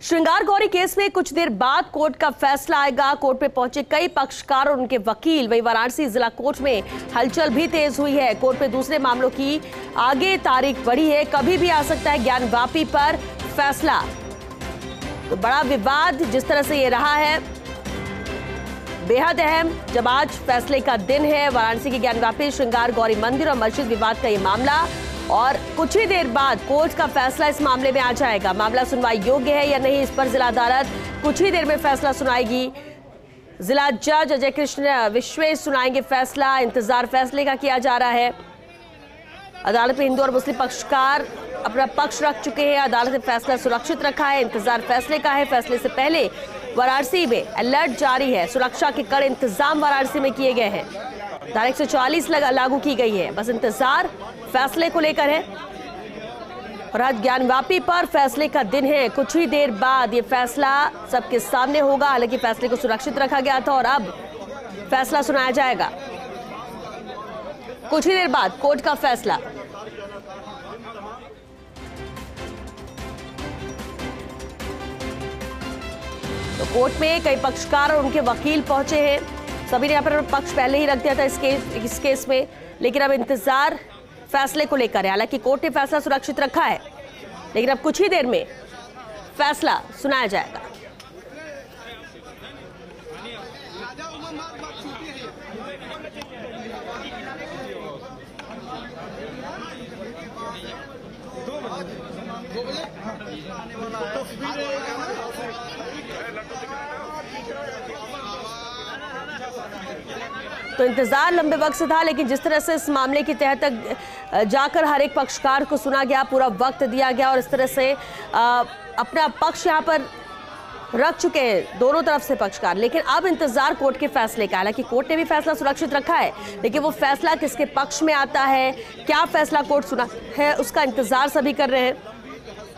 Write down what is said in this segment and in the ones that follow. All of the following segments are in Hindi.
श्रृंगार गौरी केस में कुछ देर बाद कोर्ट का फैसला आएगा। कोर्ट में पहुंचे कई पक्षकार और उनके वकील। वहीं वाराणसी जिला कोर्ट में हलचल भी तेज हुई है। कोर्ट में दूसरे मामलों की आगे तारीख बढ़ी है। कभी भी आ सकता है ज्ञानवापी पर फैसला। तो बड़ा विवाद जिस तरह से ये रहा है बेहद अहम, जब आज फैसले का दिन है। वाराणसी के ज्ञानवापी श्रृंगार गौरी मंदिर और मस्जिद विवाद का ये मामला, और कुछ ही देर बाद कोर्ट का फैसला इस मामले में आ जाएगा। मामला सुनवाई योग्य है या नहीं, इस पर जिला अदालत कुछ ही देर में फैसला सुनाएगी। जिला जज अजय कृष्ण विश्वेश सुनाएंगे फैसला। इंतजार फैसले का किया जा रहा है। अदालत में हिंदू और मुस्लिम पक्षकार अपना पक्ष रख चुके हैं। अदालत ने फैसला सुरक्षित रखा है। इंतजार फैसले का है। फैसले से पहले वाराणसी में अलर्ट जारी है। सुरक्षा के कड़े इंतजाम वाराणसी में किए गए हैं। धारा 144 लागू की गई है। बस इंतजार फैसले को लेकर है। और आज ज्ञानवापी पर फैसले का दिन है। कुछ ही देर बाद ये फैसला सबके सामने होगा। हालांकि फैसले को सुरक्षित रखा गया था और अब फैसला सुनाया जाएगा। कुछ ही देर बाद कोर्ट का फैसला। तो कोर्ट में कई पक्षकार और उनके वकील पहुंचे हैं। सभी ने यहाँ पर पक्ष पहले ही रख दिया था इस केस में, लेकिन अब इंतजार फैसले को लेकर है। हालांकि कोर्ट ने फैसला सुरक्षित रखा है, लेकिन अब कुछ ही देर में फैसला सुनाया जाएगा। तो इंतजार लंबे वक्त से था, लेकिन जिस तरह से इस मामले के तहत तक जाकर हर एक पक्षकार को सुना गया, पूरा वक्त दिया गया और इस तरह से अपना पक्ष यहाँ पर रख चुके हैं दोनों तरफ से पक्षकार। लेकिन अब इंतजार कोर्ट के फैसले का। हालांकि कोर्ट ने भी फैसला सुरक्षित रखा है, लेकिन वो फैसला किसके पक्ष में आता है, क्या फैसला कोर्ट सुना है, उसका इंतजार सभी कर रहे हैं।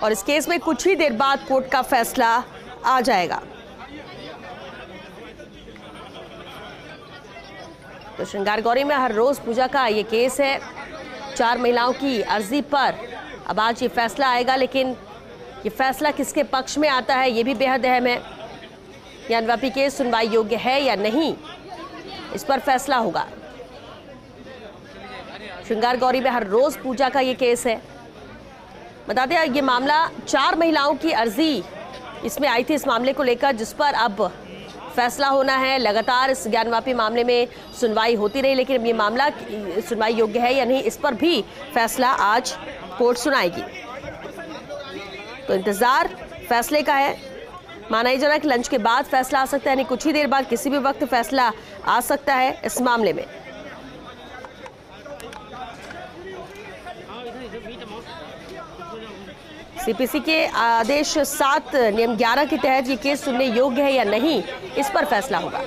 और इस केस में कुछ ही देर बाद कोर्ट का फैसला आ जाएगा। तो श्रृंगार गौरी में हर रोज पूजा का ये केस है। 4 महिलाओं की अर्जी पर अब आज ये फैसला आएगा, लेकिन ये फैसला किसके पक्ष में आता है ये भी बेहद अहम है। ज्ञानवापी केस सुनवाई योग्य है या नहीं, इस पर फैसला होगा। श्रृंगार गौरी में हर रोज पूजा का ये केस है। बता दें ये मामला 4 महिलाओं की अर्जी इसमें आई थी इस मामले को लेकर, जिस पर अब फैसला होना है। लगातार इस ज्ञानवापी मामले में सुनवाई होती रही, लेकिन अब ये मामला सुनवाई योग्य है या नहीं, इस पर भी फैसला आज कोर्ट सुनाएगी। तो इंतजार फैसले का है। माना ही जा रहा है कि लंच के बाद फैसला आ सकता है, यानी कुछ ही देर बाद किसी भी वक्त फैसला आ सकता है इस मामले में। सीपीसी के आदेश 7 नियम 11 के तहत ये केस सुनने योग्य है या नहीं, इस पर फैसला होगा।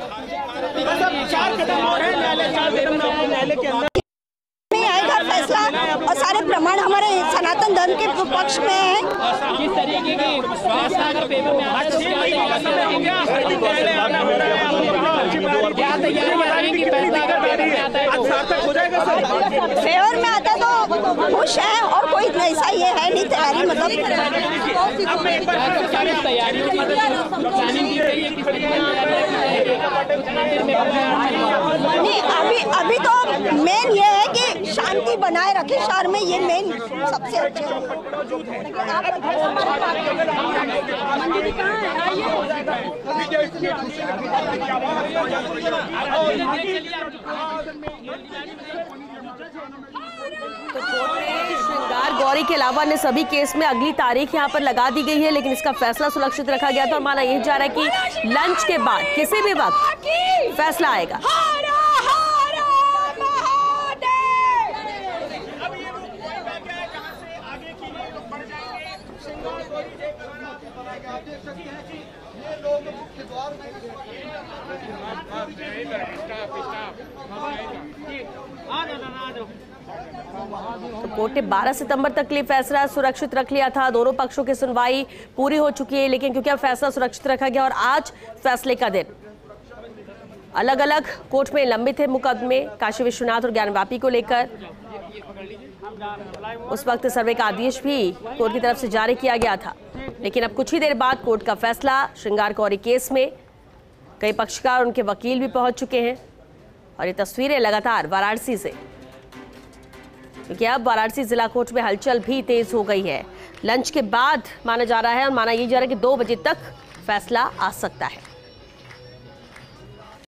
आएगा फैसला और सारे प्रमाण हमारे सनातन धर्म के पक्ष में है। किस तरीके की पेपर में क्या तैयारी बताएंगे? फेवर में आता तो खुश है, और कोई ऐसा ये है नहीं तैयारी, मतलब नहीं। अभी तो मेन ये है कि शांति बनाए रखे शहर में, ये मेन सबसे अच्छे। तो कोर्ट ने श्रृंगार गौरी के अलावा अन्य सभी केस में अगली तारीख यहाँ पर लगा दी गई है, लेकिन इसका फैसला सुरक्षित रखा गया था। और माना यही जा रहा है कि लंच के बाद किसी भी वक्त फैसला आएगा। तो कोर्ट ने 12 सितंबर तक के लिए फैसला सुरक्षित रख लिया था। दोनों पक्षों की सुनवाई पूरी हो चुकी है, लेकिन क्योंकि अब फैसला सुरक्षित रखा गया और आज फैसले का दिन, अलग अलग कोर्ट में लंबित है मुकदमे काशी विश्वनाथ और ज्ञानवापी को लेकर। उस वक्त सर्वे का आदेश भी कोर्ट की तरफ से जारी किया गया था। लेकिन अब कुछ ही देर बाद कोर्ट का फैसला श्रृंगार कौरी केस में कई पक्षकार और उनके वकील भी पहुंच चुके हैं और ये तस्वीरें लगातार वाराणसी से, क्योंकि अब वाराणसी जिला कोर्ट में हलचल भी तेज हो गई है। लंच के बाद माना जा रहा है और माना ये जा रहा है कि 2 बजे तक फैसला आ सकता है।